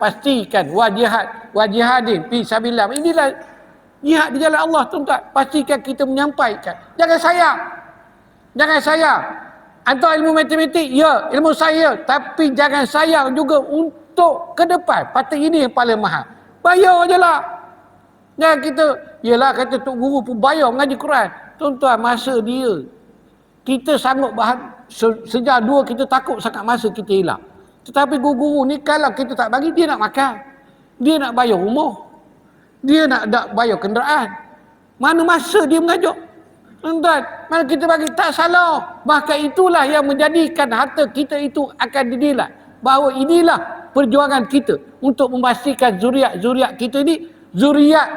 Pastikan wajihadin fi sabilillah. Inilah jihad di jalan Allah, tuan-tuan. Pastikan kita menyampaikan. Jangan sayang. Atau ilmu matematik, ya, ilmu saya, tapi jangan sayang juga untuk ke depan. Patut ini yang paling mahal. Bayar je lah. Jangan kita, yelah kata Tok Guru pun bayar mengaji Quran. Tuan-tuan, masa dia, kita sanggup sejak dua kita takut sangat masa kita hilang. Tetapi guru-guru ni kalau kita tak bagi, dia nak makan, dia nak bayar rumah, dia nak bayar kenderaan. Mana masa dia mengajar? Tuan-tuan, mana kita bagi tak salah. Bahkan itulah yang menjadikan harta kita itu akan dinilai. Bahawa inilah perjuangan kita untuk memastikan zuriat-zuriat kita ni zuriat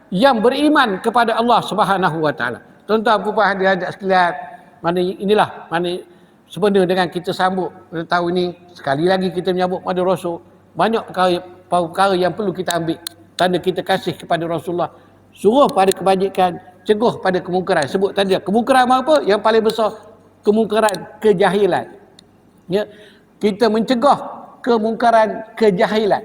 yang beriman kepada Allah Subhanahu Wa Taala. Tuan-tuan, puan-puan hadirin sekalian, mana sebenarnya dengan kita sambut pada tahun ini, sekali lagi kita menyambut pada Rasul, banyak perkara yang perlu kita ambil. Tanda kita kasih kepada Rasulullah, suruh pada kebajikan, cegah pada kemungkaran. Sebut tadi, kemungkaran apa? Yang paling besar, kemungkaran kejahilan. Ya, kita mencegah kemungkaran kejahilan.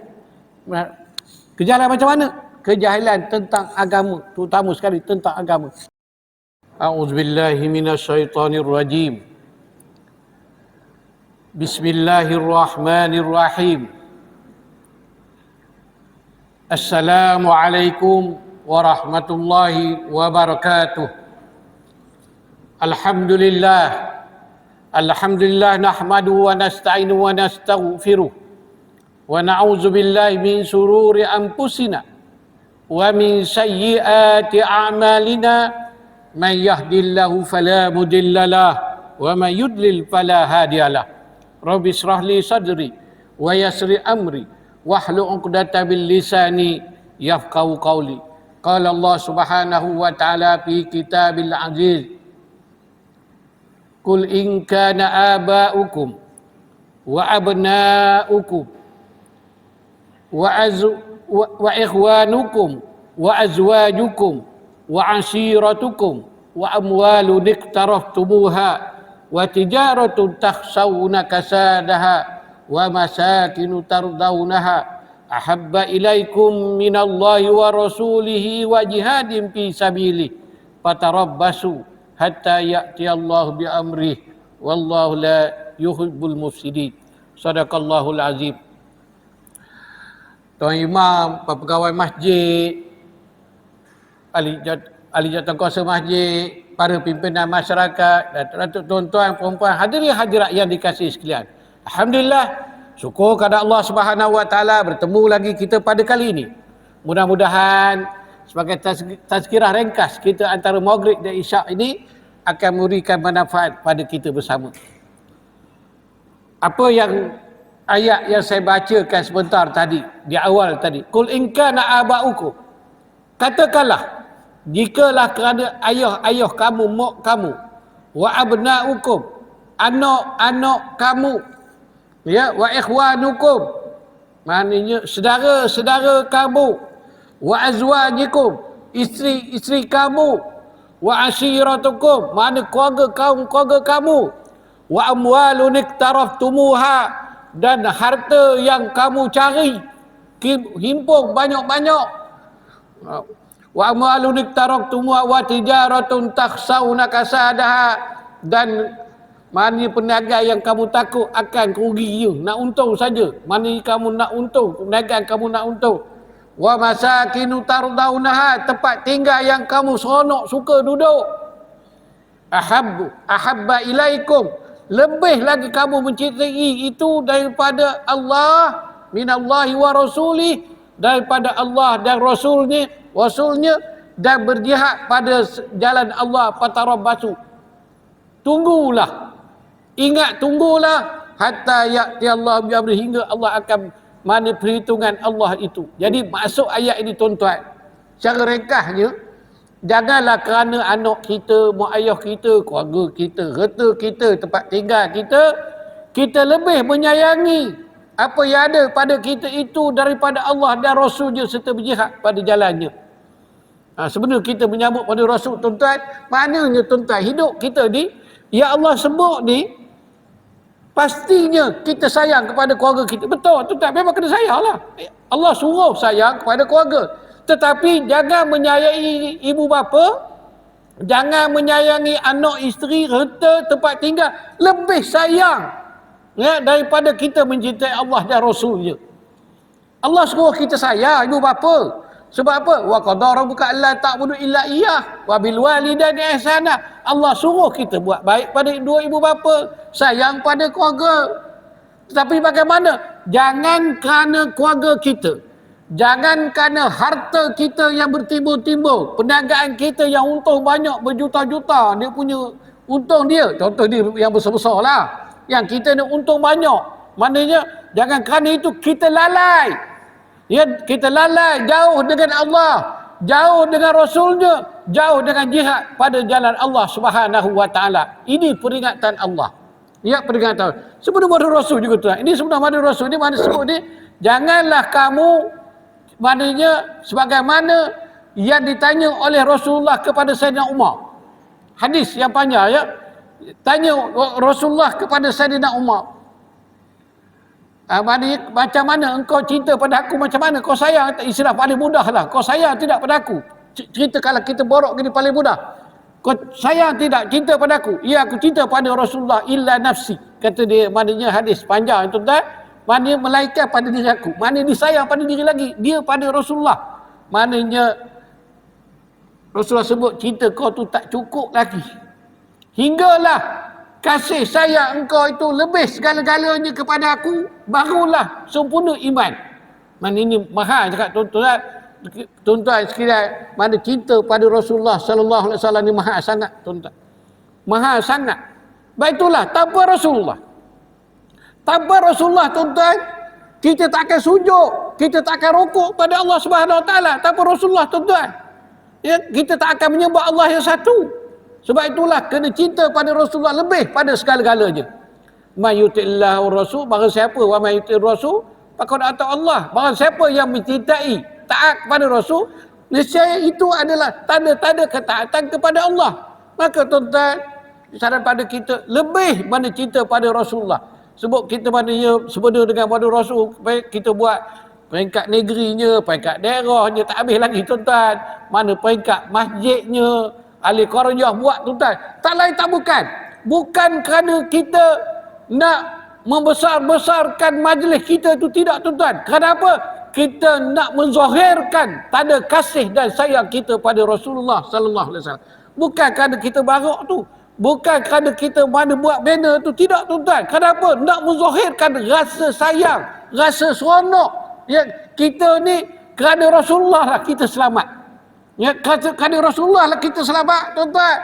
Kejahilan macam mana? Kejahilan tentang agama, terutama sekali tentang agama. A'udzubillahi minasyaitonirrajim. Bismillahirrahmanirrahim. Assalamualaikum warahmatullahi wabarakatuh. Alhamdulillah nahmadu wa nasta'inu wa nastaghfiruh wa na'udzu billahi min sururi anfusina wa min sayyiati a'malina, man yahdihillahu fala mudhillalah wa man yudlil fala hadiyalah. Rabbi shrah li sadri wa yassir amri wahlul 'uqdatam min lisani yafqahu qawli. Qala Allah Subhanahu wa ta'ala fi kitabil aziz, Qul in kana aba'ukum wa abna'ukum wa ikhwanukum wa azwajukum wa ashiratukum wa amwalun iqtaraftumuha wa tijaratun takhshawna kasadaha wa masakinu tardawnaha ahabba ilaikum minallahi wa rasulihi wa jihadin fi sabilihi fatarabbasu hatta ya'tiyallahu bi amrih wallahu la yuhibbul mufsidin. Sadaqallahul azim. Tuan Imam, pegawai masjid, ahli jawatankuasa masjid, para pimpinan masyarakat, dan tuan-tuan, puan-puan, hadirin hadirat yang dikasihi sekalian. Alhamdulillah, syukur kepada Allah Subhanahu Wa Taala bertemu lagi kita pada kali ini. Mudah-mudahan sebagai tazkirah ringkas kita antara maghrib dan isyak ini akan memberikan manfaat pada kita bersama. Apa yang ayat yang saya bacakan sebentar tadi, di awal tadi, Qul in kana aba'ukum, katakanlah jikalah kerana ayah-ayah kamu, mak kamu, wa abna'ukum, anak-anak kamu, ya, wa ikhwanukum, maknanya saudara-saudara kamu, wa azwajikum, isteri-isteri kamu, wa ashiratukum, mana keluarga kamu, wa amwalun iqtaraftumuha, dan harta yang kamu cari, himpun banyak-banyak, wa amwalun iqtaraftumuha wa tijaratun takhshawna kasadaha, dan mana perniagaan yang kamu takut akan kerugi, nak untung saja. Mana kamu nak untung, perniagaan kamu nak untung. Wa masakinu tardaunaha, tempat tinggal yang kamu seronok suka duduk. Ahabba ilaikum, lebih lagi kamu mencintai itu daripada Allah, minallahi wa rasulih, daripada Allah dan rasulnya, dan berjihad pada jalan Allah. Fatarabbasu, tunggulah, ingat, tunggulah, hatta ya'ti Allah bi amri, hingga Allah akan mana perhitungan Allah itu. Jadi masuk ayat ini, tuan-tuan, secara ringkasnya, janganlah kerana anak kita, mak ayah kita, keluarga kita, harta kita, tempat tinggal kita, kita lebih menyayangi apa yang ada pada kita itu daripada Allah dan Rasulnya serta berjihad pada jalannya. Sebenarnya kita menyambut pada Rasul, tuan-tuan, maknanya, tuan-tuan, hidup kita ni, ya Allah sebut ni, pastinya kita sayang kepada keluarga kita. Betul, tuan, memang kena sayang lah. Allah suruh sayang kepada keluarga. Tetapi jangan menyayangi ibu bapa, jangan menyayangi anak isteri, harta, tempat tinggal. Lebih sayang daripada kita mencintai Allah dan Rasulnya. Allah suruh kita sayang ibu bapa. Sebab apa? Wa qadara rabbuka alla ta'budu illa iyyah wa bil walidaini ihsana. Allah suruh kita buat baik pada dua ibu bapa, sayang pada keluarga. Tetapi bagaimana? Jangan kerana keluarga kita, jangan kerana harta kita yang bertimbul-timbul, perniagaan kita yang untung banyak berjuta-juta, dia punya untung dia, contoh dia yang besar-besar lah, yang kita ni untung banyak. Maknanya jangan kerana itu kita lalai. Ya, kita lalai jauh dengan Allah, jauh dengan Rasulnya, jauh dengan jihad pada jalan Allah Subhanahu wa taala. Ini peringatan Allah. Ya, peringatan. Sebelum ada Rasul juga tuan. Ini sebelum ada Rasul ni mana sebut ni, janganlah kamu, maknanya sebagaimana yang ditanya oleh Rasulullah kepada Sayyidina Umar. Hadis yang panjang ya. Tanya Rasulullah kepada Sayyidina Umar. Maknanya macam mana engkau cinta pada aku, macam mana kau sayang, istilah paling mudah lah, kau sayang tidak pada aku. Cerita kalau kita borok gini paling mudah, kau sayang tidak cinta pada aku? Ya, aku cinta pada Rasulullah illa nafsi, kata dia. Maknanya hadis panjang itu tak, maknanya melainkan pada diri aku, maknanya dia sayang pada diri lagi, dia pada Rasulullah. Maknanya Rasulullah sebut cinta kau tu tak cukup lagi, hinggalah kasih sayang engkau itu lebih segala-galanya kepada aku, barulah sempurna iman. Mana ini mahal cakap tuan-tuan. Tuan-tuan sekalian, mana cinta pada Rasulullah sallallahu alaihi wasallam ni mahal sangat tuan-tuan. Mahal sangat. Baik itulah, tanpa Rasulullah. Tanpa Rasulullah tuan-tuan, kita tak akan sujud, kita tak akan rukuk pada Allah Subhanahu wa taala tanpa Rasulullah tuan-tuan. Ya, kita tak akan menyembah Allah yang satu. Sebab itulah kena cinta pada Rasulullah lebih pada segala-galanya. Man yuti'illahu rasul, barang siapa wa man yuti'ir rasul faqad ata Allah. Barang siapa yang mencintai, taat kepada Rasul, nescaya itu adalah tanda-tanda ketaatan kepada Allah. Maka tuan-tuan, saran pada kita lebih mana cinta pada Rasulullah. Sebab kita maknanya sebenar dengan pada Rasul, kita buat peringkat negerinya, peringkat daerahnya, tak habis lagi tuan-tuan. Mana peringkat masjidnya, ahli qaryah buat tuan-tuan. Tak lain tak bukan. Bukan kerana kita nak membesar-besarkan majlis kita itu, tidak tuan-tuan. Kerana apa? Kita nak menzahirkan tanda kasih dan sayang kita pada Rasulullah sallallahu alaihi wasallam. Bukan kerana kita barak tu. Bukan kerana kita mana buat banner tu, tidak tuan-tuan. Kenapa? Nak menzahirkan rasa sayang, rasa seronok. Ya, kita ni kerana Rasulullah lah kita selamat. Ya, kerana Rasulullah lah kita selamat tuan-tuan.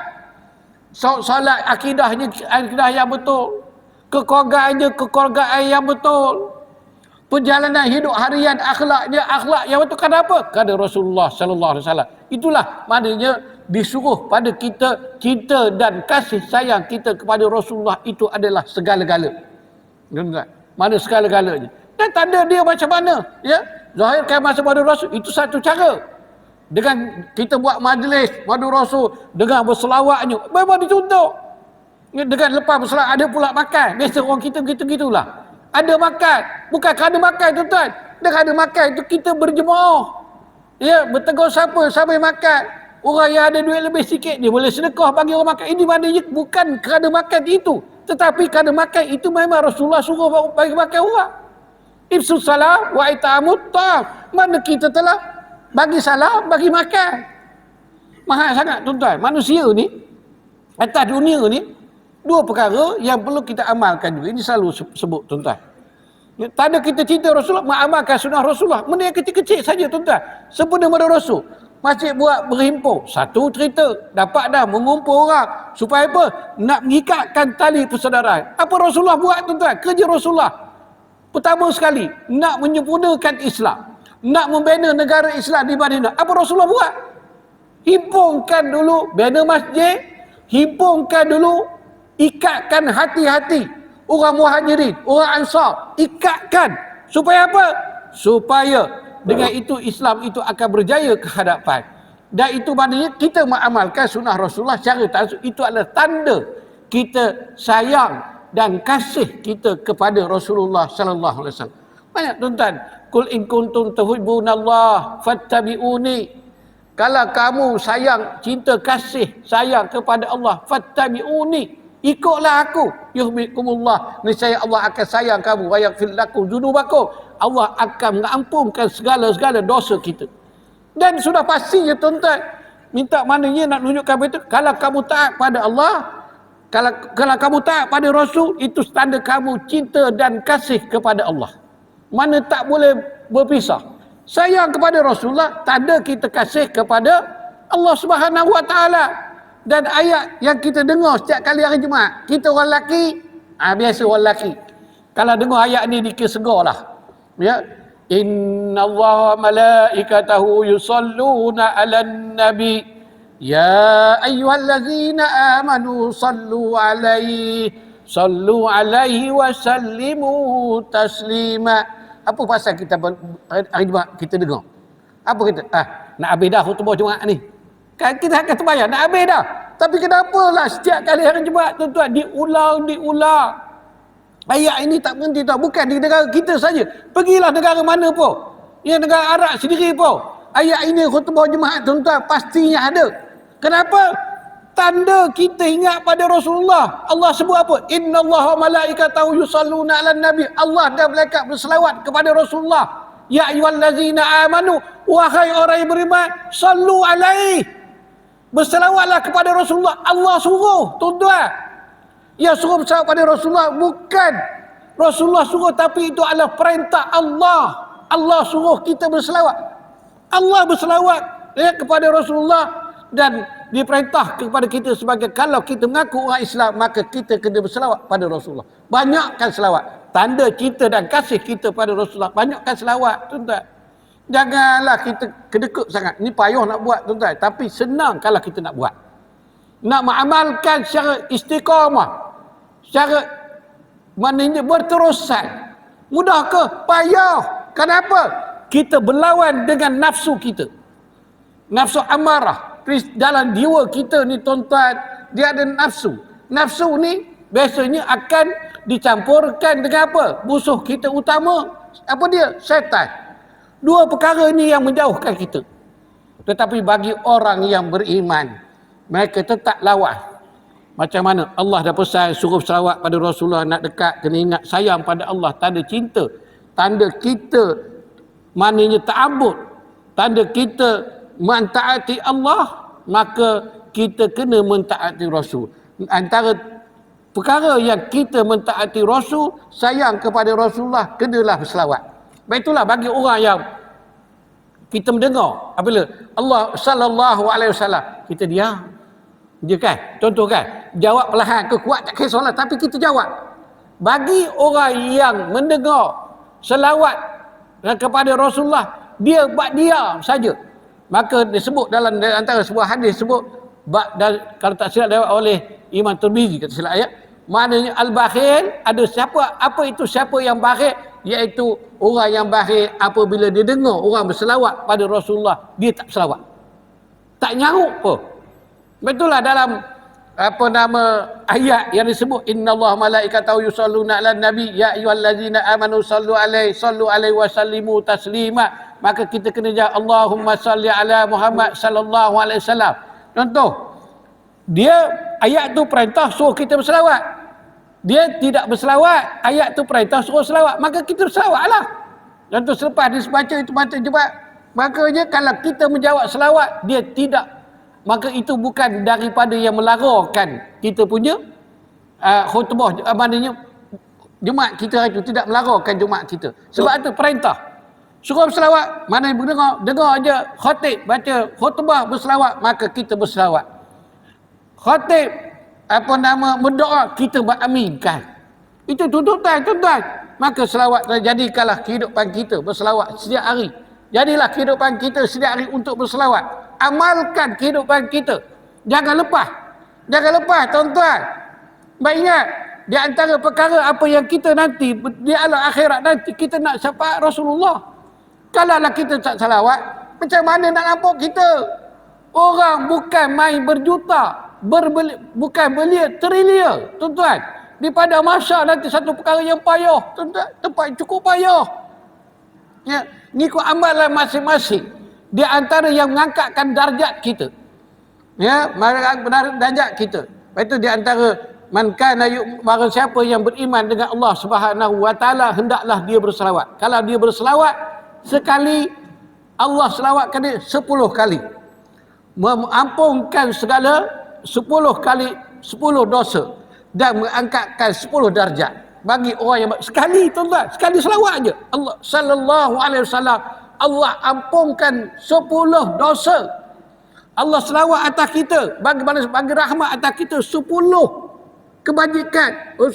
Solat akidahnya akidah yang betul, kekeluargaan yang betul, perjalanan hidup harian akhlak yang betul. Kenapa? Kerana Rasulullah sallallahu alaihi wasallam. Itulah maknanya disuruh pada kita cinta dan kasih sayang kita kepada Rasulullah itu adalah segala-gala. Tuan-tuan, mana segala-galanya. Dan tanda dia macam mana? Ya, zahirkan masa madu Rasul itu satu cara. Dengan kita buat majlis madu Rasul, dengan berselawatnya, memang dicontoh. Ya, dengan lepas berselawat ada pula makan. Biasa orang kita gitu-gitulah. Ada makan, bukan kerana makan tuan-tuan. Dengan ada makan itu kita berjemaah. Ya, bertegur siapa sambil makan. Orang yang ada duit lebih sikit dia boleh sedekah bagi orang makan. Ini maknanya bukan kerana makan itu, tetapi kerana makan itu memang Rasulullah suruh bagi makan orang. Ibsus salam wa itamut ta'am. Mana kita telah bagi salam, bagi makan. Mahal sangat tuan-tuan. Manusia ni atas dunia ni dua perkara yang perlu kita amalkan juga. Ini selalu sebut tuan-tuan. Tanda kita cinta Rasulullah, mengamalkan sunnah Rasulullah. Benda yang kecil-kecil saja tuan-tuan. Sempena pada Rasul. Masjid buat berhimpun. Satu cerita. Dapat dah mengumpul orang. Supaya apa? Nak mengikatkan tali persaudaraan. Apa Rasulullah buat tuan-tuan? Kerja Rasulullah. Pertama sekali, nak menyempurnakan Islam. Nak membina negara Islam di Madinah. Apa Rasulullah buat? Himpunkan dulu bina masjid. Himpunkan dulu, ikatkan hati-hati orang Muhajirin, orang Ansar. Ikatkan. Supaya apa? Supaya dengan itu Islam itu akan berjaya ke hadapan. Dan itu maknanya kita mengamalkan sunnah Rasulullah secara langsung. Itu adalah tanda kita sayang dan kasih kita kepada Rasulullah sallallahu alaihi wasallam. Banyak tuan-tuan, kul in kuntum tuhibbunallah fattabi'uni. Kalau kamu sayang, cinta kasih sayang kepada Allah, fattabi'uni, ikutlah aku, yuhibbukumullah, niscaya Allah akan sayang kamu, wa yaghfir lakum dzunubakum, Allah akan mengampunkan segala-segala dosa kita. Dan sudah pasti ya tuan-tuan, minta maknanya nak tunjukkan betul, kalau kamu taat pada Allah, kalau kamu taat pada Rasul, itu tanda kamu cinta dan kasih kepada Allah. Mana tak boleh berpisah. Sayang kepada Rasulullah, tanda kita kasih kepada Allah Subhanahu Wa Taala. Dan ayat yang kita dengar setiap kali hari Jumaat, kita orang lelaki, biasa orang lelaki, kalau dengar ayat ni dikira segar lah. Ya, inna Allah malaikatahu yusalluna 'alan nabi ya ayyuhallazina amanu sallu alaihi wa sallimu taslima. Apa pasal kita hari Jumaat kita dengar? Apa kita? Nak habis dah khutbah Jumaat ni. Kan kita akan terbayang nak habis dah. Tapi kenapalah setiap kali hari Jumaat tuan-tuan diulang. Ayat ini tak berhenti tau. Bukan di negara kita saja. Pergilah negara mana pun. Ya, negara Arab sendiri pun. Ayat ini khutbah Jumaat tuan-tuan pastinya ada. Kenapa? Tanda kita ingat pada Rasulullah. Allah sebut apa? Inna Allah wa malaikatahu yusalluna 'alan nabi. Allah dan malaikat berselawat kepada Rasulullah. Ya ayyuhallazina amanu, wahai orang yang beriman, sallu alaihi. Berselawatlah kepada Rasulullah. Allah suruh, tuan-tuan. Ya, suruh berselawat pada Rasulullah, bukan Rasulullah suruh, tapi itu adalah perintah Allah. Allah suruh kita berselawat. Allah berselawat kepada Rasulullah, dan diperintah kepada kita sebagai, kalau kita mengaku orang Islam, maka kita kena berselawat pada Rasulullah. Banyakkan selawat. Tanda cinta dan kasih kita pada Rasulullah. Banyakkan selawat, tuan-tuan. Janganlah kita kedekut sangat. Ini payah nak buat, tuan-tuan. Tapi senang kalau kita nak buat. Nak mengamalkan secara istiqamah. Secara maknanya berterusan. Mudah ke? Payah. Kenapa? Kita berlawan dengan nafsu kita. Nafsu amarah. Dalam jiwa kita ni tuan-tuan, dia ada nafsu. Nafsu ni biasanya akan dicampurkan dengan apa? Musuh kita utama, apa dia? Syaitan. Dua perkara ni yang menjauhkan kita. Tetapi bagi orang yang beriman, mereka tetap lawan. Macam mana? Allah dah pesan suruh selawat pada Rasulullah, nak dekat kena ingat sayang pada Allah, tanda cinta. Tanda kita maknanya ta'abbud. Tanda kita mentaati Allah, maka kita kena mentaati Rasul. Antara perkara yang kita mentaati Rasul, sayang kepada Rasulullah, kenalah berselawat. Baiklah bagi orang yang kita mendengar apabila Allah sallallahu alaihi wasallam, kita diam je kan, contoh kan, jawab perlahan ke kuat tak kisahlah, tapi kita jawab. Bagi orang yang mendengar selawat kepada Rasulullah, dia buat diam saja, maka disebut dalam antara sebuah hadis sebut, kalau tak silap lewat oleh Imam Tirmizi, kata silap ayat, maknanya al-bakhil, ada siapa, apa itu siapa yang bakhil, iaitu orang yang bakhil apabila dia dengar orang berselawat pada Rasulullah, dia tak berselawat, tak nyaruk pun. Betul lah dalam apa nama ayat yang disebut innallaha malaikatahu yusalluna 'alan nabi ya ayyuhallazina amanu sallu alaihi wa sallimu taslima. Maka kita kena jawab Allahumma salli ala Muhammad sallallahu alaihi wasallam. Contoh, dia ayat tu perintah suruh kita berselawat. Dia tidak berselawat, ayat tu perintah suruh selawat, maka kita berselawatlah. Contoh selepas dia baca itu baca jebat, makanya kalau kita menjawab selawat, dia tidak, maka itu bukan daripada yang melarangkan kita punya khutbah, maknanya Jumaat kita itu tidak melarangkan Jumaat kita. Sebab itu perintah suruh berselawat, mana yang dengar aja khatib baca khutbah berselawat, maka kita berselawat. Khatib apa nama berdoa, kita beraminkan. Itu tuntutan tuan-tuan. Maka selawat jadikanlah kehidupan kita berselawat setiap hari. Jadilah kehidupan kita setiap hari untuk berselawat. Amalkan kehidupan kita. Jangan lepas. Jangan lepas tuan-tuan. Baik ingat, di antara perkara apa yang kita nanti di alam akhirat nanti, kita nak syafaat Rasulullah. Kalaulah kita tak salawat, macam mana nak nampak kita? Orang bukan main berjuta, bukan belia trilion, tuan-tuan. Di pada masa nanti satu perkara yang payah, tuan-tuan, tempat yang cukup payah. Ya, ngikut amalan masing-masing. Di antara yang mengangkatkan darjat kita. Ya, mengangkatkan darjat kita. Itu di antara barang siapa yang beriman dengan Allah Subhanahu wa taala, hendaklah dia berselawat. Kalau dia berselawat sekali, Allah selawatkan dia 10 kali. Mengampunkan segala 10 kali 10 dosa dan mengangkatkan 10 darjat bagi orang yang sekali, tuan-tuan, sekali selawat aja. Allah sallallahu alaihi wasallam, Allah ampunkan 10 dosa. Allah selawat atas kita, bagi rahmat atas kita 10 kebajikan, 10.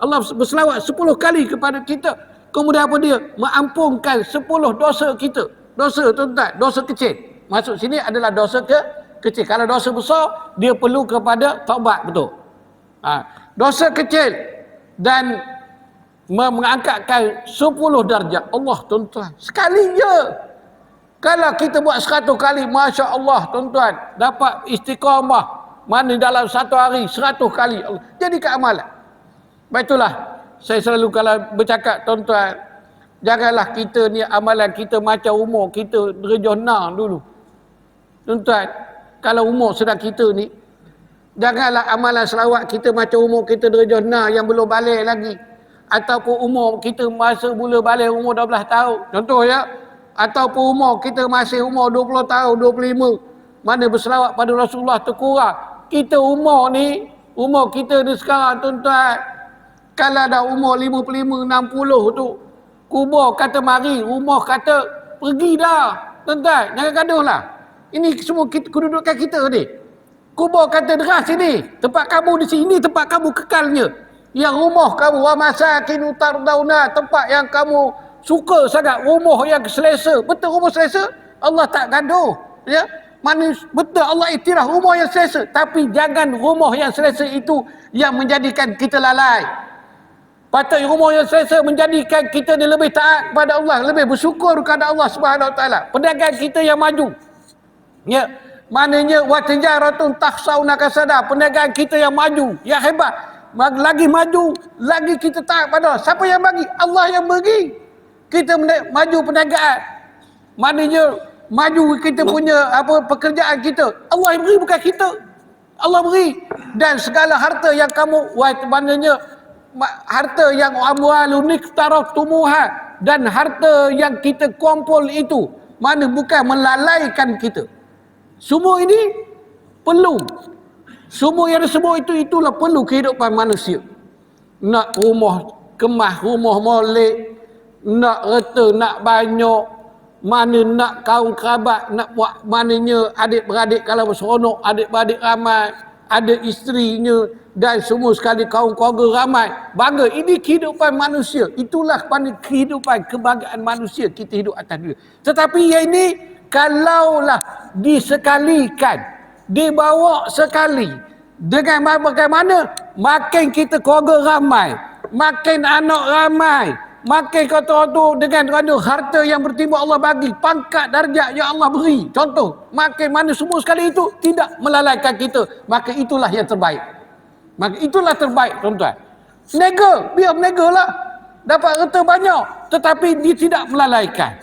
Allah berselawat 10 kali kepada kita. Kemudian apa dia? Mengampunkan 10 dosa kita. Dosa, tuan-tuan, dosa kecil. Maksud sini adalah dosa kecil. Kalau dosa besar, dia perlu kepada taubat, betul. Dosa kecil dan mengangkatkan 10 darjat. Allah, tuan-tuan, sekali je. Kalau kita buat 100 kali, Masya Allah, tuan-tuan, dapat istiqamah. Mana dalam satu hari 100 kali. Jadi keamalan. Baiklah, saya selalu kalau bercakap, tuan-tuan, janganlah kita ni amalan kita macam umur kita derajah 6 dulu. Tuan-tuan, kalau umur sedang kita ni, janganlah amalan selawat kita macam umur kita derajah 6 yang belum balik lagi. Ataupun umur kita masa mula balik umur 12 tahun. Contoh ya. Ataupun umur kita masih umur 20 tahun, 25. Mana berselawat pada Rasulullah terkurang. Kita umur kita ni sekarang, tuan-tuan, kalau dah umur 55, 60 tu, kubur kata mari, umur kata pergi dah. Tuan-tuan, jangan gaduh lah. Ini semua kedudukan kita ni. Kubur kata deras sini, tempat kamu di sini, tempat kamu kekalnya. Yang rumah kamu, wa masakinu tardawna, tempat yang kamu suka sangat, rumah yang selesa. Betul rumah selesa? Allah tak gaduh. Ya? Betul Allah iktiraf rumah yang selesa. Tapi jangan rumah yang selesa itu yang menjadikan kita lalai. Patut rumah yang selesa menjadikan kita ni lebih taat kepada Allah, lebih bersyukur kepada Allah Subhanahu Wa Taala. Perdagangan kita yang maju. Ya, maknanya wa tijaratun takhsawna kasada, perdagangan kita yang maju, yang hebat. Lagi maju, lagi kita taat pada Allah. Siapa yang bagi? Allah yang bagi. Kita maju perniagaan. Maknanya maju kita punya pekerjaan kita. Allah yang beri, bukan kita. Allah beri. Dan segala harta yang kamu, maknanya harta yang amwalun iqtaraftumuha, dan harta yang kita kumpul itu, mana bukan melalaikan kita. Semua ini perlu. Semua yang disebut itulah perlu kehidupan manusia. Nak rumah kemah, rumah molek, nak reta, nak banyak, mana nak kaum kerabat, nak buat maknanya adik-beradik kalau berseronok, adik-beradik ramai, ada isterinya dan semua sekali kaum keluarga ramai. Bangga, ini kehidupan manusia. Itulah kehidupan kebahagiaan manusia, kita hidup atas dunia. Tetapi yang ini kalaulah disekalikan, dibawa sekali, dengan bagaimana makin kita keluarga ramai, makin anak ramai, makin kata orang tu dengan harta yang bertimbul Allah bagi, pangkat darjat yang Allah beri. Contoh, makin mana semua sekali itu tidak melalaikan kita, maka itulah yang terbaik. Maka itulah terbaik, tuan-tuan. Nega, biar menega lah. Dapat harta banyak, tetapi dia tidak melalaikan.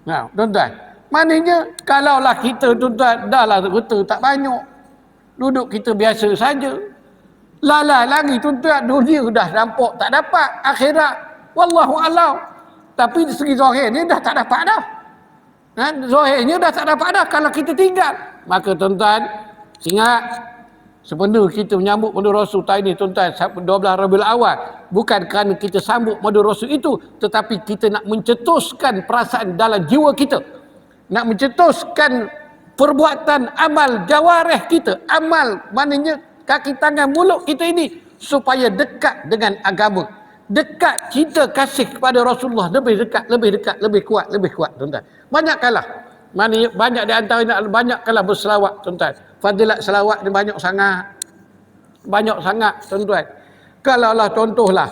Nah, tuan-tuan. Maknanya, kalaulah kita, tuan-tuan, dah lah harta tak banyak, duduk kita biasa saja, lalai lagi, tuan-tuan, dunia dah nampak tak dapat, akhirat wallahu a'lam. Tapi dari segi zahir ni dah tak dapat dah. Zahirnya dah tak dapat dah kalau kita tinggal. Maka tuan-tuan, ingat, sebenarnya kita menyambut madu Rasul tahun ini, tuan-tuan, 12 Rabiul Awal, bukan kerana kita sambut madu Rasul itu, tetapi kita nak mencetuskan perasaan dalam jiwa kita, nak mencetuskan perbuatan amal jawarih kita, amal maknanya kaki tangan mulut kita ini, supaya dekat dengan agama, dekat cinta kasih kepada Rasulullah, lebih dekat, lebih kuat, tuan-tuan. Banyakkanlah, maknanya banyak di antaranya, banyakkanlah berselawat, tuan-tuan. Fadilat selawat ni banyak sangat, tuan-tuan. Kalaulah contohlah,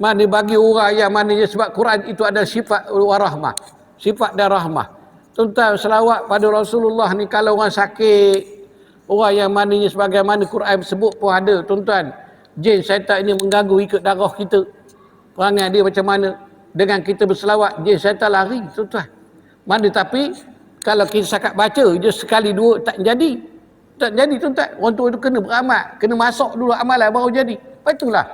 mana bagi orang yang maknanya, sebab Quran itu ada sifat warahmah, sifat dan rahmah. Tuan-tuan, selawat pada Rasulullah ni kalau orang sakit, orang yang maknanya sebagaimana Quran sebut pun ada, tuan-tuan. jin syaitan ini mengganggu ikut darah kita, perangai dia macam mana. Dengan kita berselawat, jin syaitan lari, tuan-tuan. Mana tapi kalau kita sakat baca je sekali dua tak jadi. Tak jadi, tuan-tuan. Orang tua itu kena beramal, kena masuk dulu amalan baru jadi. Lepas itulah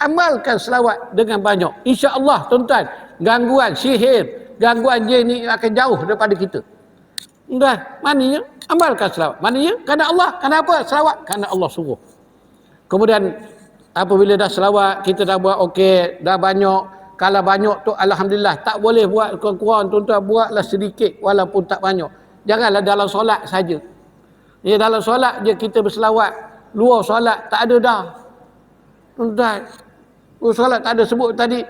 amalkan selawat dengan banyak. Insya-Allah, tuan-tuan, gangguan sihir, gangguan jin ni akan jauh daripada kita. Tuan, maknanya amalkan selawat. Maknanya kerana Allah, kenapa selawat? Kerana Allah suruh. Kemudian apabila dah selawat, kita dah buat okey, dah banyak. Kalau banyak tu alhamdulillah, tak boleh buat kurang-kurang, tuan-tuan, buatlah sedikit walaupun tak banyak. Janganlah dalam solat saja. Ya, dalam solat je kita berselawat, luar solat tak ada dah. Tuan-tuan, luar solat tak ada. Sebut tadi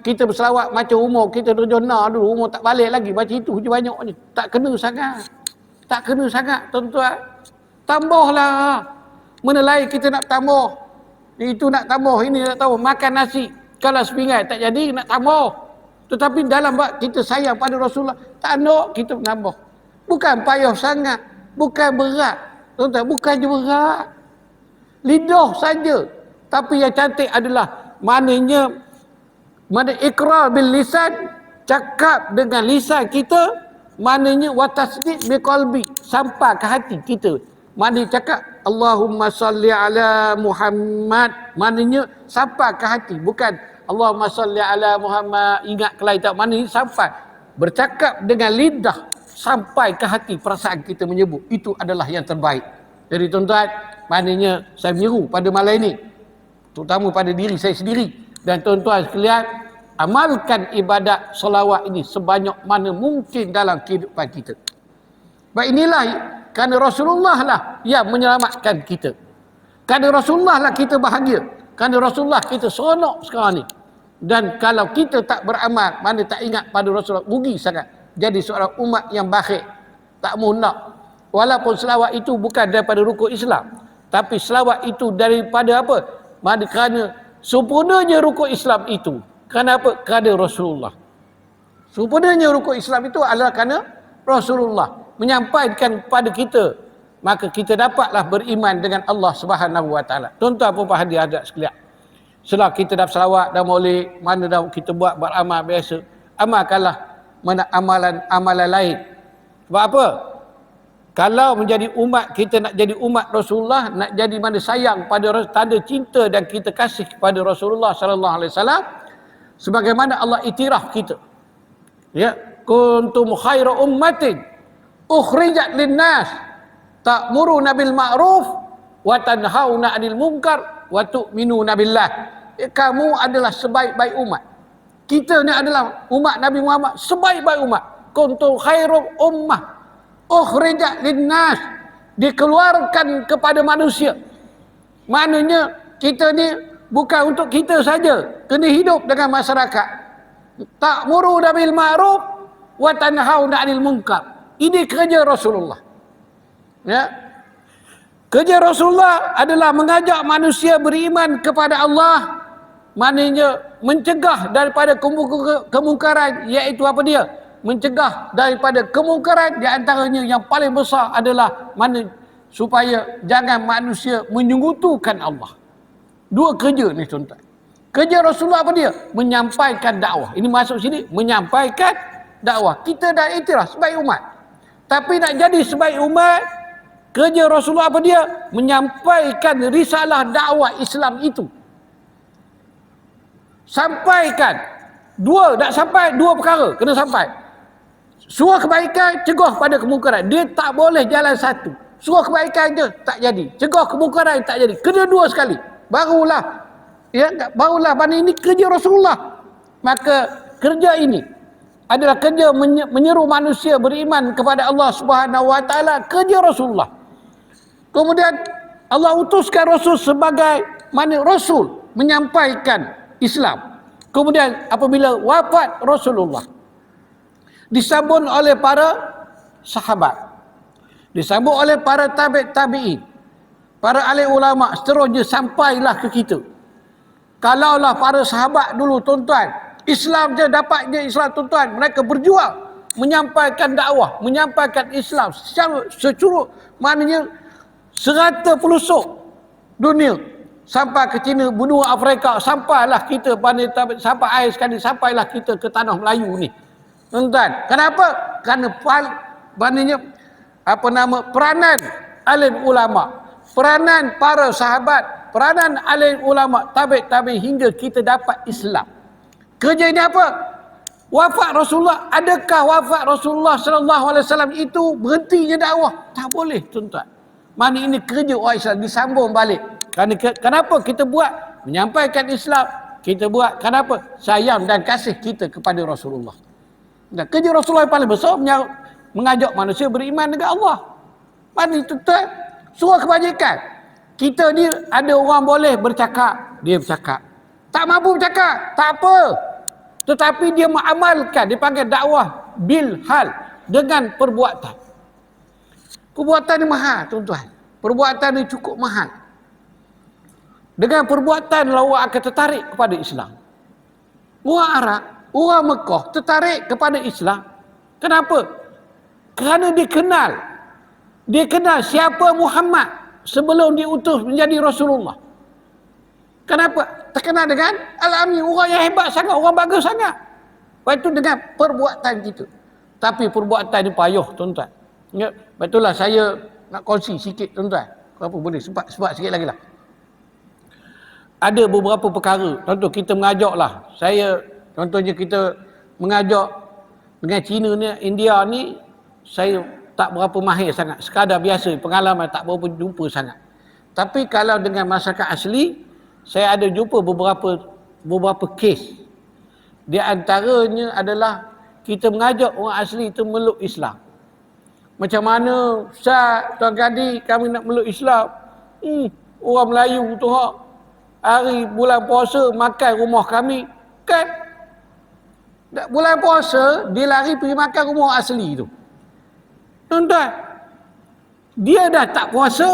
kita berselawat macam umur kita terjona dulu, umur tak balik lagi, baca itu je banyaknya. Tak kena sangat. Tak kena sangat, tuan-tuan. Tambahlah. Mana lain kita nak tambah. Itu nak tambah, ini nak tambah. Makan nasi. Kalau sepinggan tak jadi, nak tambah. Tetapi dalam bab kita sayang pada Rasulullah, tak nak kita menambah. Bukan payah sangat. Bukan berat. Tuan-tuan, bukan je berat. Lidah saja. Tapi yang cantik adalah maknanya ikrar bil lisan, cakap dengan lisan kita, maknanya wa tasdiq bi qalbi, sampai ke hati kita. Maknanya cakap Allahumma salli ala Muhammad, maknanya sampai ke hati, bukan Allahumma salli ala Muhammad ingat ke lain, tak. Maknanya sampai bercakap dengan lidah sampai ke hati, perasaan kita menyebut itu adalah yang terbaik. Jadi tuan-tuan, maknanya saya menyeru pada malam ini, terutama pada diri saya sendiri dan tuan-tuan sekalian, amalkan ibadat selawat ini sebanyak mana mungkin dalam kehidupan kita. Baik, inilah kerana Rasulullah lah yang menyelamatkan kita. Kerana Rasulullah lah kita bahagia. Kerana Rasulullah kita seronok sekarang ni. Dan kalau kita tak beramal, mana tak ingat pada Rasulullah, rugi sangat. Jadi seorang umat yang bakhil, tak mau nak. Walaupun selawat itu bukan daripada rukun Islam, tapi selawat itu daripada apa? Mana kerana sempurnanya rukun Islam itu. Kerana apa? Kerana Rasulullah. Sempurnanya rukun Islam itu adalah kerana Rasulullah menyampaikan kepada kita, maka kita dapatlah beriman dengan Allah Subhanahu Wa Taala. Tuan-tuan puan-puan hadirin hadirat sekalian, setelah kita dah selawat, dah maulid, mana dah kita buat beramal biasa, amalkanlah mana amalan-amalan lain. Sebab apa? Kalau menjadi umat, kita nak jadi umat Rasulullah, nak jadi mana sayang pada tanda cinta dan kita kasih kepada Rasulullah sallallahu alaihi wasallam, sebagaimana Allah iktiraf kita. Ya, kuntum khaira ummatin ukhrijat linnas ta'muruna bil ma'ruf wa tanhauna 'anil munkar wa tu'minuna billah. Kamu adalah sebaik-baik umat. Kita ni adalah umat Nabi Muhammad, sebaik-baik umat. Kuntum khairum ummah ukhrijat linnas, dikeluarkan kepada manusia. Maknanya kita ni bukan untuk kita saja, kena hidup dengan masyarakat. Ta'muruna bil ma'ruf wa tanhauna 'anil munkar. Ini kerja Rasulullah. Ya. Kerja Rasulullah adalah mengajak manusia beriman kepada Allah, maknanya mencegah daripada kemungkaran, iaitu apa dia? Mencegah daripada kemungkaran, di antaranya yang paling besar adalah mana supaya jangan manusia menyekutukan Allah. Dua kerja ni tuan-tuan. Kerja Rasulullah apa dia? Menyampaikan dakwah. Ini masuk sini, menyampaikan dakwah. Kita dah iktiraf sebagai umat. Tapi nak jadi sebaik umat, kerja Rasulullah apa dia? Menyampaikan risalah dakwah Islam itu. Sampaikan. Nak sampai dua perkara kena sampai. Suruh kebaikan, cegah pada kemungkaran. Dia tak boleh jalan satu. Suruh kebaikan je tak jadi. Cegah kemungkaran tak jadi. Kena dua sekali. Barulah mana ini kerja Rasulullah. Maka kerja ini adalah kerja menyeru manusia beriman kepada Allah Subhanahu Wa Taala, kerja Rasulullah. Kemudian Allah utuskan Rasul sebagai mana Rasul menyampaikan Islam. Kemudian apabila wafat Rasulullah, disambut oleh para sahabat, disambut oleh para tabi'in, para alim ulama, seterusnya sampailah ke kita. Kalaulah para sahabat dulu tuan-tuan, Islam je dapat je Islam tuan-tuan, mereka berjuang menyampaikan dakwah, menyampaikan Islam secara maknanya serata pelosok dunia, sampai ke China, benua Afrika, sampailah kita sampai air sekali, sampailah kita ke tanah Melayu ni. Tuan-tuan, kenapa? Kerana peranan alim ulama, peranan para sahabat, peranan alim ulama, tabi' hingga kita dapat Islam. Kerja ini apa? Wafat Rasulullah. Adakah wafat Rasulullah sallallahu alaihi wasallam itu berhentinya dakwah? Tak boleh, tuan-tuan. Mana ini kerja orang Islam disambung balik. Kenapa kita buat? Menyampaikan Islam. Kita buat kenapa? Sayang dan kasih kita kepada Rasulullah. Dan kerja Rasulullah yang paling besar mengajak manusia beriman dengan Allah. Mana itu surah kebajikan. Kita ni ada orang boleh bercakap, dia bercakap. Tak mampu bercakap, tak apa. Tetapi dia mengamalkan, dia panggil dakwah bil hal, dengan perbuatan. Perbuatan ni mahal, tuan-tuan. Perbuatan ni cukup mahal. Dengan perbuatan orang akan tertarik kepada Islam. Orang Arab, orang Mekah tertarik kepada Islam. Kenapa? Kerana dia kenal siapa Muhammad sebelum diutus menjadi Rasulullah. Kenapa? Terkenal dengan Al-Amin, orang yang hebat sangat, orang bagus sangat. Lepas itu dengan perbuatan kita. Tapi perbuatan ni payah, tuan-tuan. Ya, betul lah, saya nak kongsi sikit, tuan-tuan. Apa boleh, sebab sikit lagi lah. Ada beberapa perkara, contoh kita mengajak lah. Contohnya kita mengajak dengan Cina ni, India ni, saya tak berapa mahir sangat. Sekadar biasa, pengalaman tak berapa jumpa sangat. Tapi kalau dengan masyarakat asli, saya ada jumpa beberapa kes. Di antaranya adalah kita mengajak orang asli itu meluk Islam. Macam mana, Ustaz, Tuan Gadi, kami nak meluk Islam. Orang Melayu tu hari bulan puasa makan rumah kami. Kan? Bulan puasa, dia lari pergi makan rumah asli tu. Tuan-tuan, dia dah tak puasa.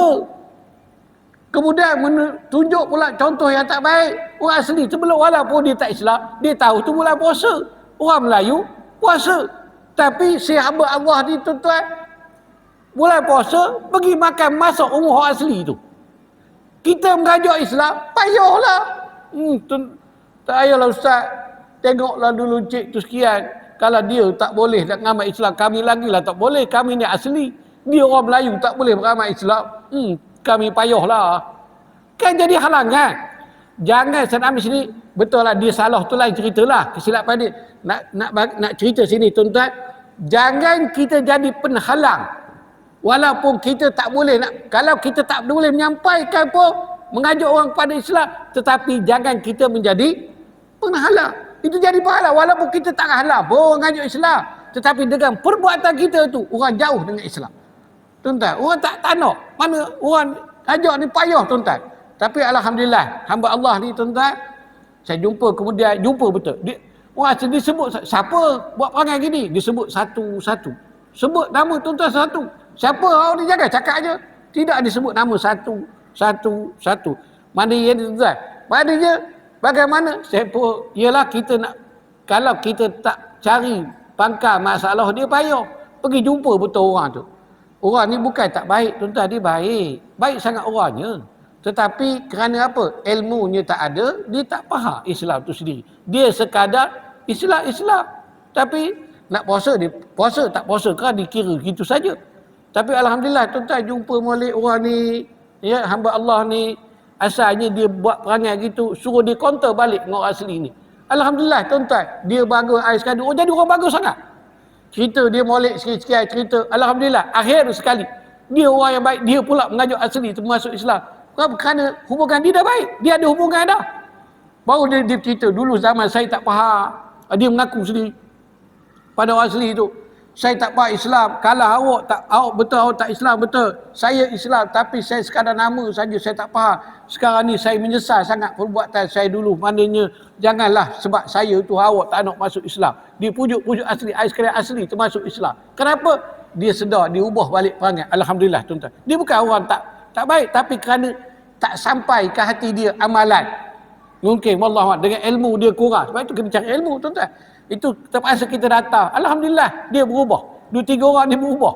Kemudian tunjuk pula contoh yang tak baik. Orang asli tu walaupun dia tak Islam, dia tahu tu bulan puasa. Orang Melayu puasa. Tapi si hamba Allah ni, tuan-tuan, bulan puasa pergi makan masuk rumah orang asli tu. Kita mengajak Islam, payahlah. Tak payahlah Ustaz. Tengoklah dulu cik tu sekian. Kalau dia tak boleh nak mengamal Islam, kami lagi lah tak boleh. Kami ni asli. Dia orang Melayu tak boleh beramal Islam. Kami payahlah. Kan jadi halangan. Jangan saya ambil sini, betul lah dia salah tu lain ceritalah. Kesilapan dia. Nak cerita sini, tuan-tuan. Jangan kita jadi penghalang. Walaupun kita tak boleh kalau kita tak boleh menyampaikan pun, mengajak orang kepada Islam, tetapi jangan kita menjadi penghalang. Itu jadi pahala walaupun kita tak halang pun mengajak Islam, tetapi dengan perbuatan kita tu orang jauh dengan Islam. Tuan-tuan, orang tak nak. Mana orang ajak ni payah, tuan-tuan. Tapi alhamdulillah, hamba Allah ni, tuan-tuan, saya jumpa betul. Orang asli disebut siapa buat perangai gini, disebut satu-satu. Sebut nama tuan-tuan satu. Siapa orang ni, jangan cakap aja. Tidak disebut nama satu. Mana yang tuan-tuan? Maknanya bagaimana? Ialah kita nak, kalau kita tak cari pangkal masalah dia payah. Pergi jumpa betul orang tu. Orang ni bukan tak baik, tuan-tuan, dia baik. Baik sangat orangnya. Tetapi kerana apa? Ilmunya tak ada, dia tak faham Islam tu sendiri. Dia sekadar Islam. Tapi nak puasa, dia puasa, tak puasa kan dikira gitu saja. Tapi alhamdulillah, tuan-tuan, jumpa molek orang ni, ya, hamba Allah ni, asalnya dia buat perangai gitu, suruh dia counter balik dengan orang asli ni. Alhamdulillah, tuan-tuan, dia bagus air sekali. Oh, jadi orang bagus sangat. Cerita dia molek sikit-sikit cerita. Alhamdulillah, akhir sekali dia orang yang baik, dia pula mengajak asli itu masuk Islam. Kerana hubungan dia dah baik, dia ada hubungan dah. Baru dia cerita, dulu zaman saya tak faham. Dia mengaku sendiri pada orang asli itu, saya tak faham Islam. Kalau awak betul, awak tak Islam, betul. Saya Islam, tapi saya sekadar nama saja, saya tak faham. Sekarang ni saya menyesal sangat perbuatan saya dulu. Maknanya janganlah sebab saya tu awak tak nak masuk Islam. Dia pujuk asli, sekalian asli termasuk Islam. Kenapa? Dia sedar, dia ubah balik perangai. Alhamdulillah, tuan-tuan. Dia bukan orang tak baik, tapi kerana tak sampai ke hati dia amalan. Mungkin wallahu a'lam, dengan ilmu dia kurang. Sebab itu kena cari ilmu, tuan-tuan. Itu terpaksa kita datang. Alhamdulillah, dia berubah. 2-3 orang dia berubah.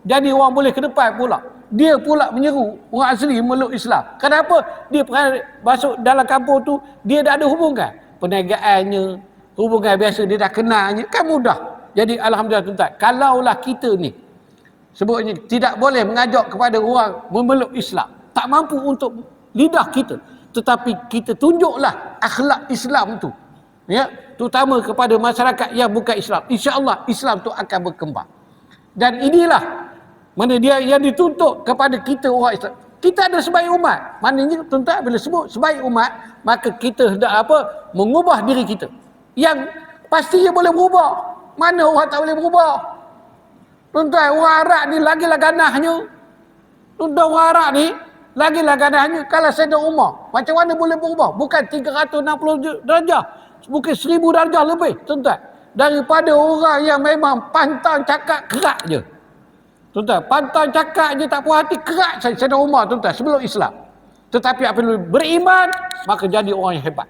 Jadi orang boleh ke depan pula. dia pula menyeru orang asli meluk Islam. Kenapa? Dia masuk dalam kampung tu, dia dah ada hubungan. Perniagaannya, hubungan biasa dia dah kenalnya, kan mudah. Jadi alhamdulillah tuan-tuan, kalaulah kita ni sebutnya tidak boleh mengajak kepada orang memeluk Islam, tak mampu untuk lidah kita, tetapi kita tunjuklah akhlak Islam tu, ya, terutama kepada masyarakat yang bukan Islam. Insya-Allah Islam tu akan berkembang. Dan inilah mana dia yang dituntut kepada kita orang Islam. Kita ada sebaik umat. Maknanya tuan-tuan bila sebut sebaik umat, maka kita hendak apa? Mengubah diri kita. Yang pastinya boleh berubah. Mana orang tak boleh berubah? Tuan-tuan, orang Arab ni lagilah ganahnya. Tuan-tuan, orang Arab ni lagilah ganahnya. Kalau Sayyidina Umar, macam mana boleh berubah? Bukan 360 darjah. Bukan 1000 darjah lebih, tuan-tuan. Daripada orang yang memang pantang cakap kerak je. Tuan-tuan, pantang cakap je tak puas hati, kerak Sayyidina Umar, tuan-tuan, sebelum Islam. Tetapi apabila beriman, maka jadi orang yang hebat.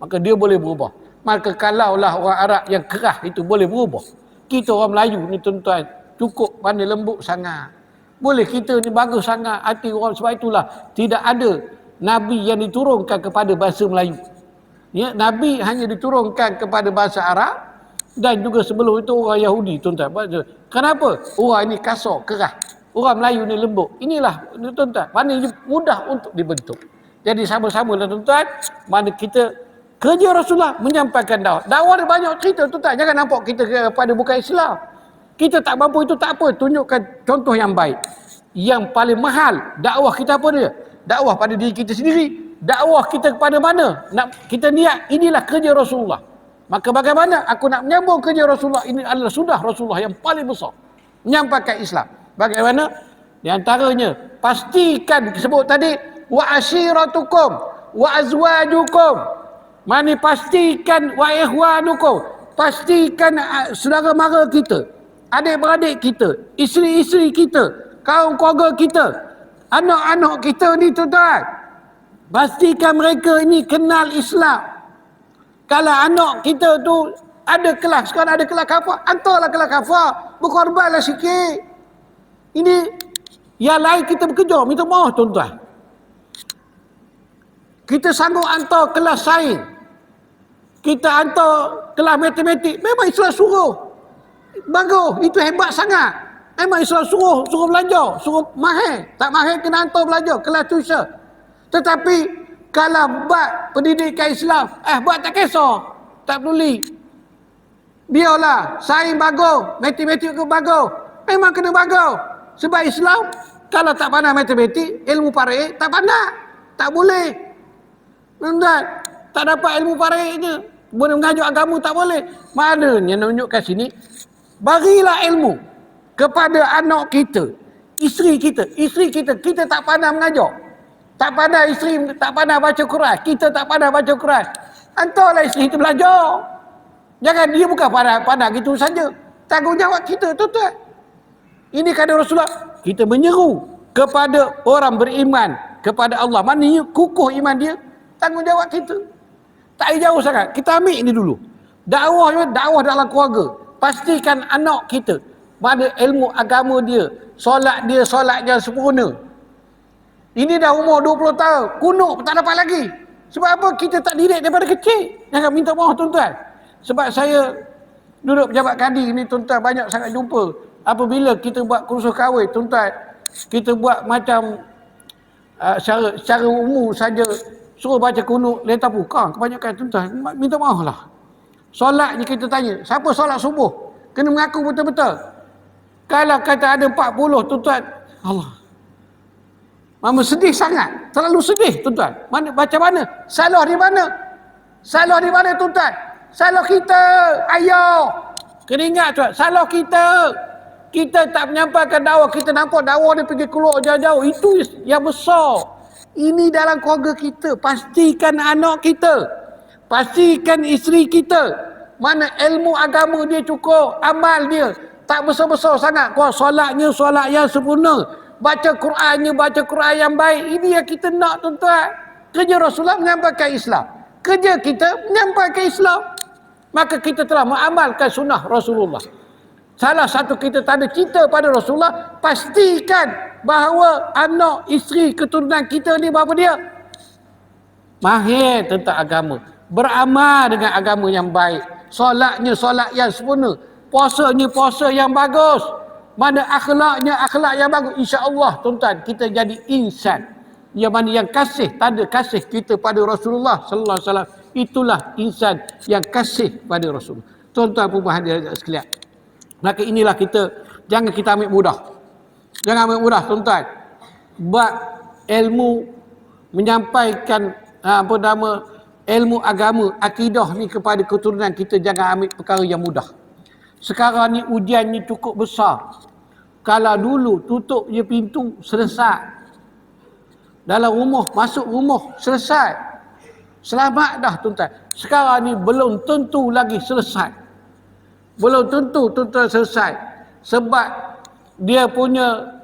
Maka dia boleh berubah. Maka kalaulah orang Arab yang keras itu boleh berubah, kita orang Melayu ni tuan-tuan, cukup pandai lembut sangat. Boleh kita ni bagus sangat hati orang. Sebab itulah tidak ada Nabi yang diturunkan kepada bahasa Melayu. Ya, Nabi hanya diturunkan kepada bahasa Arab. Dan juga sebelum itu orang Yahudi, tuan-tuan. Kenapa? Orang ini kasar, keras. Orang Melayu ni lembut. Inilah, tuan-tuan, mana mudah untuk dibentuk. Jadi sama-sama lah, tuan-tuan, mana kita kerja Rasulullah menyampaikan dakwah. Dakwah ada banyak cerita, tuan-tuan. Jangan nampak kita kepada bukan Islam. Kita tak mampu itu tak apa. Tunjukkan contoh yang baik. Yang paling mahal, dakwah kita apa dia? Dakwah pada diri kita sendiri. Dakwah kita kepada mana? Kita niat, inilah kerja Rasulullah. Maka bagaimana aku nak menyambung kerja Rasulullah? Ini adalah sunnah Rasulullah yang paling besar. Menyampaikan Islam. Bagaimana? Di antaranya, pastikan sebut tadi, wa ashiratukum, wa azwajukum. Mana pastikan wa ikhwanukum. Pastikan saudara mara kita, adik-beradik kita, isteri-isteri kita, kaum keluarga kita, anak-anak kita ni tuan-tuan. Pastikan mereka ini kenal Islam. Kalau anak kita tu ada kelas, sekarang ada kelas kafar, hantarlah kelas kafar, berkorbanlah sikit. Ini yang lain kita bekerja, minta maaf tuan-tuan. Kita sanggup hantar kelas sains, kita hantar kelas matematik, memang Islam suruh. Bagus, itu hebat sangat. Memang Islam suruh belajar, suruh mahir. Tak mahir kena hantar belajar, kelas tuition. Tetapi kalau buat pendidikan Islam, buat tak kisah, tak peduli. Biarlah, sains bagus, matematik ke bagus. Memang kena bagus. Sebab Islam, kalau tak pandai matematik, ilmu parik, tak pandai. Tak boleh. Tak dapat ilmu pariknya. Boleh mengajuk agama, tak boleh. Maknanya menunjukkan sini, berilah ilmu kepada anak kita, isteri kita. Isteri kita, kita tak pandai mengajar. Tak pandai isteri, tak pandai baca Quran. Kita tak pandai baca Quran. Hantarlah isteri itu belajar. Jangan dia bukan pandai gitu saja. Tanggungjawab kita, tuan-tuan. Ini kata Rasulullah, kita menyeru kepada orang beriman kepada Allah. Maknanya kukuh iman dia, tanggungjawab kita. Tak jauh sangat. Kita ambil ini dulu. Dakwah dalam keluarga. Pastikan anak kita, mana ilmu agama dia, solat yang sempurna. Ini dah umur 20 tahun, kunuk tak dapat lagi. Sebab apa? Kita tak didik daripada kecil. Jangan minta maaf tuan-tuan. Sebab saya duduk pejabat kadi ni tuan-tuan, banyak sangat jumpa. Apabila kita buat kursus kahwin, tuan-tuan, kita buat macam secara umum saja, suruh baca kunuk lentah buka. Kebanyakan tuan-tuan, minta maaf lah. Solat ni kita tanya, siapa solat subuh? Kena mengaku betul-betul. Kalau kata ada 40, tuan-tuan, Allah, mama sedih sangat, terlalu sedih tuan-tuan. Macam mana? Salah di mana? Salah di mana tuan-tuan? Salah kita, ayah. Kena ingat tuan, salah kita. Kita tak menyampaikan dakwah, kita nampak dakwah dia pergi keluar jauh-jauh. Itu yang besar. Ini dalam keluarga kita. Pastikan anak kita. Pastikan isteri kita. Mana ilmu agama dia cukup, amal dia tak besar-besar sangat. Kau solatnya solat yang sempurna. Baca Qurannya, baca Quran yang baik. Ini yang kita nak tuan-tuan. Kerja Rasulullah menyampaikan Islam. Kerja kita menyampaikan Islam. Maka kita telah mengamalkan sunnah Rasulullah. Salah satu kita tak ada cinta pada Rasulullah, pastikan bahawa anak, isteri, keturunan kita ni berapa dia? Mahir tentang agama, beramal dengan agama yang baik, solatnya solat yang sempurna, puasanya puasa yang bagus, mana akhlaknya akhlak yang bagus. InsyaAllah tuan-tuan, kita jadi insan yang mana yang kasih, tanda kasih kita pada Rasulullah sallallahu alaihi wasallam. Itulah insan yang kasih pada Rasulullah. Tuan-tuan puan hadirin sekalian, maka inilah kita, jangan kita ambil mudah. Jangan ambil mudah tuan-tuan. Buat ilmu menyampaikan ilmu agama, akidah ni kepada keturunan kita, jangan ambil perkara yang mudah. Sekarang ni ujian ni cukup besar. Kalau dulu tutup je pintu, selesai. Dalam rumah, masuk rumah, selesai. Selamat dah tuan-tuan. Sekarang ni belum tentu lagi selesai. Belum tentu tuan-tuan selesai. Sebab dia punya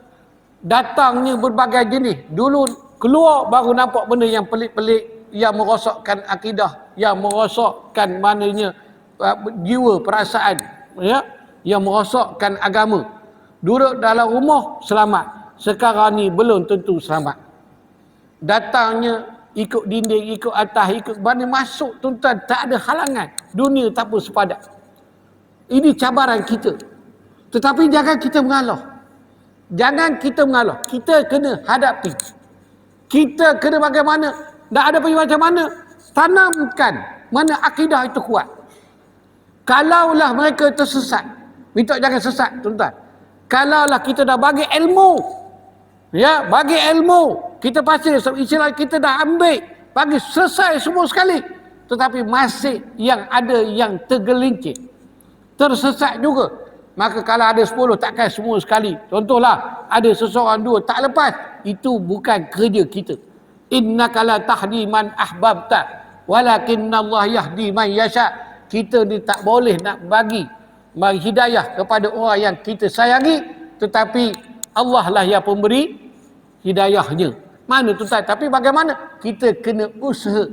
datangnya berbagai jenis. Dulu keluar baru nampak benda yang pelik-pelik, yang merosakkan akidah, yang merosakkan maknanya jiwa, perasaan, ya, yang merosakkan agama. Duduk dalam rumah selamat. Sekarang ni belum tentu selamat. Datangnya ikut dinding, ikut atas, ikut mana masuk tuan-tuan, tak ada halangan. Dunia tak pun sepadan. Ini cabaran kita. Tetapi jangan kita mengalah. Jangan kita mengalah. Kita kena hadapi. Kita kena bagaimana? Tak ada pergi macam mana? Tanamkan mana akidah itu kuat. Kalaulah mereka tersesat, minta jangan sesat tuan-tuan. Kalaulah kita dah bagi ilmu, ya, bagi ilmu, kita pasti istilah kita dah ambil, bagi selesai semua sekali. Tetapi masih yang ada yang tergelincir, tersesat juga. Maka kalau ada 10, takkan semua sekali. Contohlah, ada seseorang dua tak lepas, itu bukan kerja kita. Innaka la tahdi man ahbabta walakinnallaha yahdi man yasha. Kita ni tak boleh nak bagi hidayah kepada orang yang kita sayangi, tetapi Allah lah yang pemberi hidayahnya. Mana tuan-tuan? Tapi bagaimana? Kita kena usaha.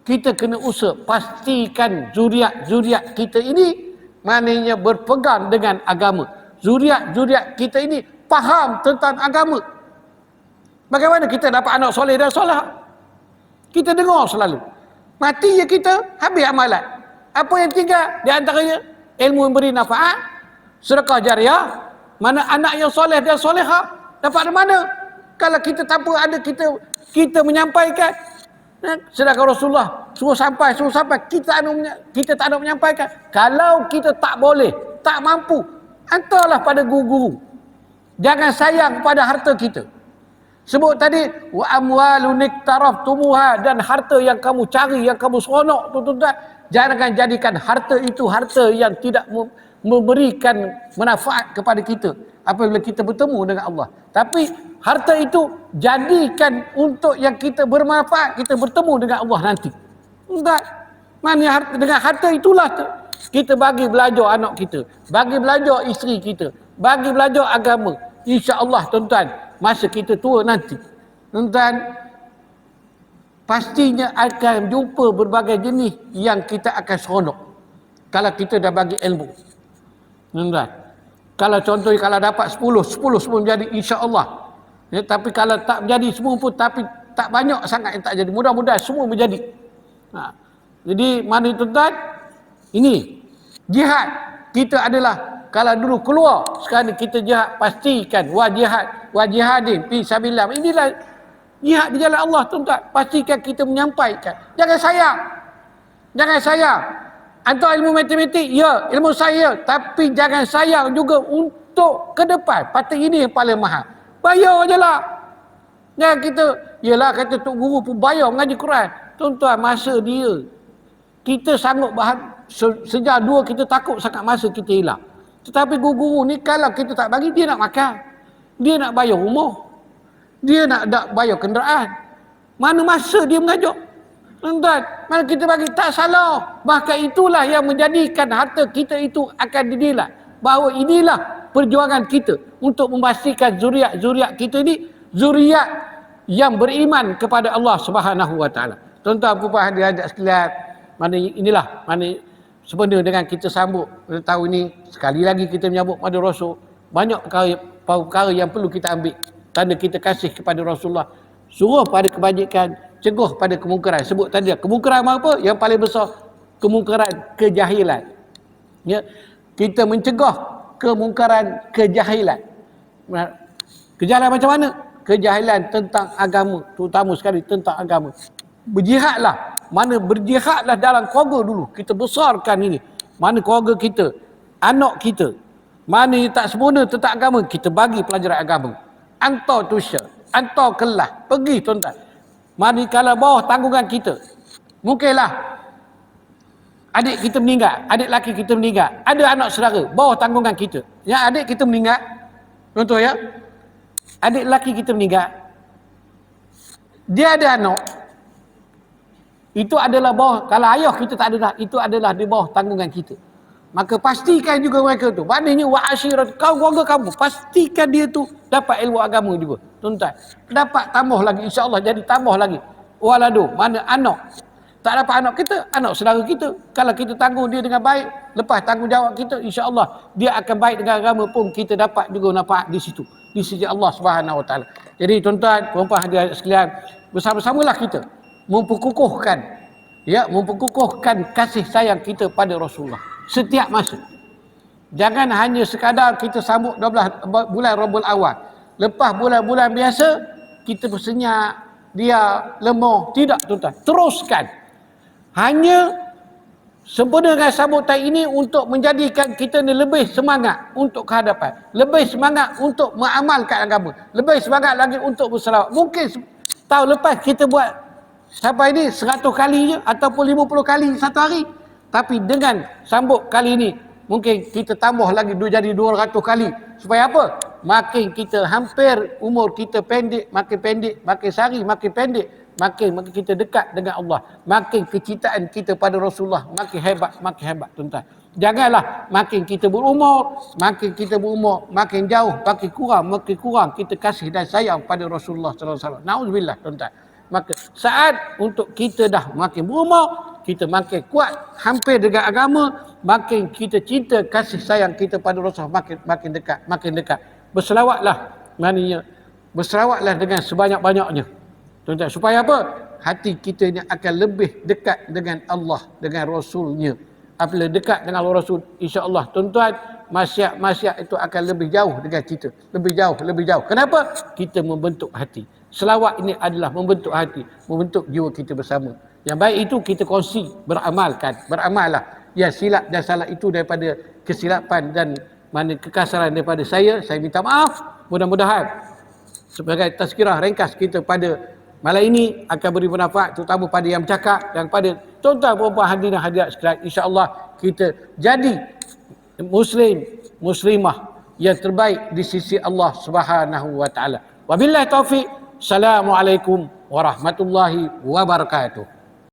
Kita kena usaha pastikan zuriat kita ini maknanya berpegang dengan agama. Zuriat kita ini faham tentang agama. Bagaimana kita dapat anak soleh dan solah? Kita dengar selalu. Mati je kita, habis amalan. Apa yang tinggal? Di antaranya ilmu yang beri nafaat, sedekah jariah. Mana anak yang soleh dan soleha? Dapat dari mana? Kalau kita tanpa ada kita menyampaikan. Sedangkan Rasulullah suruh sampai, kita tak ada menyampaikan. Kalau kita tak boleh, tak mampu, hantarlah pada guru-guru. Jangan sayang pada harta kita. Sebut tadi, wa amwalun iktaraftumuha, dan harta yang kamu cari, yang kamu seronok, tuan-tuan, jangan jadikan harta itu harta yang tidak memberikan manfaat kepada kita apabila kita bertemu dengan Allah. Tapi harta itu jadikan untuk yang kita bermanfaat, kita bertemu dengan Allah nanti. Tuan-tuan, dengan harta itulah kita bagi belajar anak kita, bagi belajar isteri kita, bagi belajar agama. InsyaAllah tuan-tuan, masa kita tua nanti, tuan-tuan, pastinya akan jumpa berbagai jenis yang kita akan seronok kalau kita dah bagi ilmu. Tuan-tuan, kalau contohnya kalau dapat 10 semua menjadi insya-Allah. Ya, tapi kalau tak menjadi semua pun, tapi tak banyak sangat yang tak jadi. Mudah-mudahan semua menjadi. Jadi mana tuan-tuan? Ini jihad kita adalah, kalau dulu keluar, sekarang kita jihad, pastikan wajihadin fi sabilillah. Inilah jihad di jalan Allah tuan-tuan. Pastikan kita menyampaikan. Jangan sayang. Antara ilmu matematik, ya, ilmu saya, tapi jangan sayang juga untuk ke depan. Patut ini yang paling mahal. Bayar je lah. Jangan kita, yelah kata Tok Guru pun bayar mengaji Quran. Tuan-tuan, masa dia, kita sanggup sejak dua kita takut sangat masa kita hilang. Tetapi guru-guru ni kalau kita tak bagi, dia nak makan, dia nak bayar rumah, dia nak bayar kenderaan. Mana masa dia mengajar? Tuan-tuan, mana kita bagi, tak salah. Bahkan itulah yang menjadikan harta kita itu akan dinilai. Bahawa inilah perjuangan kita untuk memastikan zuriat kita ini zuriat yang beriman kepada Allah Subhanahu wa taala. Tuan-tuan puan hadirin sekalian, inilah sebenarnya dengan kita sambut tahun ini, sekali lagi kita menyambut pada Rasul, banyak perkara perkara yang perlu kita ambil. Tanda kita kasih kepada Rasulullah. Suruh pada kebajikan, ceguh pada kemungkaran. Sebut tadi kemungkaran apa? Yang paling besar kemungkaran kejahilan. Ya, kita mencegah kemungkaran kejahilan. Kejahilan macam mana? Kejahilan tentang agama, terutama sekali tentang agama. Berjihadlah. Mana berjihadlah dalam keluarga dulu. Kita besarkan ini. Mana keluarga kita, anak kita, mana yang tak sempurna tentang agama, kita bagi pelajaran agama. Hantar tuition, hantar kelas, pergi tuan-tuan. Mana kalau bawah tanggungan kita, mungkinlah adik kita meninggal, adik laki kita meninggal, ada anak saudara bawah tanggungan kita. Yang adik kita meninggal, contoh ya, adik laki kita meninggal, dia ada anak, itu adalah bawah, kalau ayah kita tak ada dah, itu adalah di bawah tanggungan kita. Maka pastikan juga mereka tu, maknanya wa asyirat, kau keluarga kamu, pastikan dia tu dapat ilmu agama juga. Tuan-tuan, dapat tambah lagi, insya-Allah jadi tambah lagi. Waladu, mana anak, tak dapat anak kita, anak saudara kita. Kalau kita tanggung dia dengan baik, lepas tanggungjawab kita, insya-Allah dia akan baik dengan agama pun kita dapat juga nampak di situ, di sisi Allah Subhanahu Wa Taala. Jadi tuan-tuan, puan-puan hadirin sekalian, bersama-samalah kita memperkukuhkan kasih sayang kita pada Rasulullah setiap masa. Jangan hanya sekadar kita sambut 12 bulan Rabiul Awal, lepas bulan-bulan biasa kita bersenyap, dia lemah. Tidak tuan-tuan, teruskan. Hanya sempurnakan sambutan ini untuk menjadikan kita ni lebih semangat untuk kehadapan, lebih semangat untuk mengamalkan agama, lebih semangat lagi untuk berselawat. Mungkin tahun lepas kita buat sampai ni 100 kali je ataupun 50 kali satu hari, tapi dengan sambut kali ini mungkin kita tambah lagi jadi 200 kali. Supaya apa? Makin kita hampir umur kita pendek, makin sehari makin pendek, makin kita dekat dengan Allah, makin kecintaan kita pada Rasulullah makin hebat tuan-tuan. Janganlah makin kita berumur, makin jauh, makin kurang kita kasih dan sayang pada Rasulullah sallallahu alaihi wasallam. Nauzubillah tuan-tuan. Maka saat untuk kita dah makin berumur, kita makin kuat hampir dengan agama, makin kita cinta kasih sayang kita pada Rasulullah makin dekat. Berselawatlah, maknanya berselawatlah dengan sebanyak-banyaknya. Tuan-tuan, supaya apa? Hati kita ini akan lebih dekat dengan Allah, dengan Rasulnya. Apabila dekat dengan Allah Rasul, insya-Allah tuan-tuan, maksiat itu akan lebih jauh dengan kita. Lebih jauh. Kenapa? Kita membentuk hati. Selawat ini adalah membentuk hati, membentuk jiwa kita bersama. Yang baik itu kita kongsi, beramallah. Ya, silap dan salah itu daripada kesilapan dan mana kekasaran daripada saya minta maaf. Mudah-mudahan sebagai tazkirah ringkas kita pada malam ini akan beri manfaat, terutama pada yang bercakap dan pada tuan-tuan puan-puan hadirin hadirat sekalian. Insya-Allah kita jadi muslimah yang terbaik di sisi Allah Subhanahu Wa Taala. Wabillahi taufik. Assalamualaikum warahmatullahi wabarakatuh.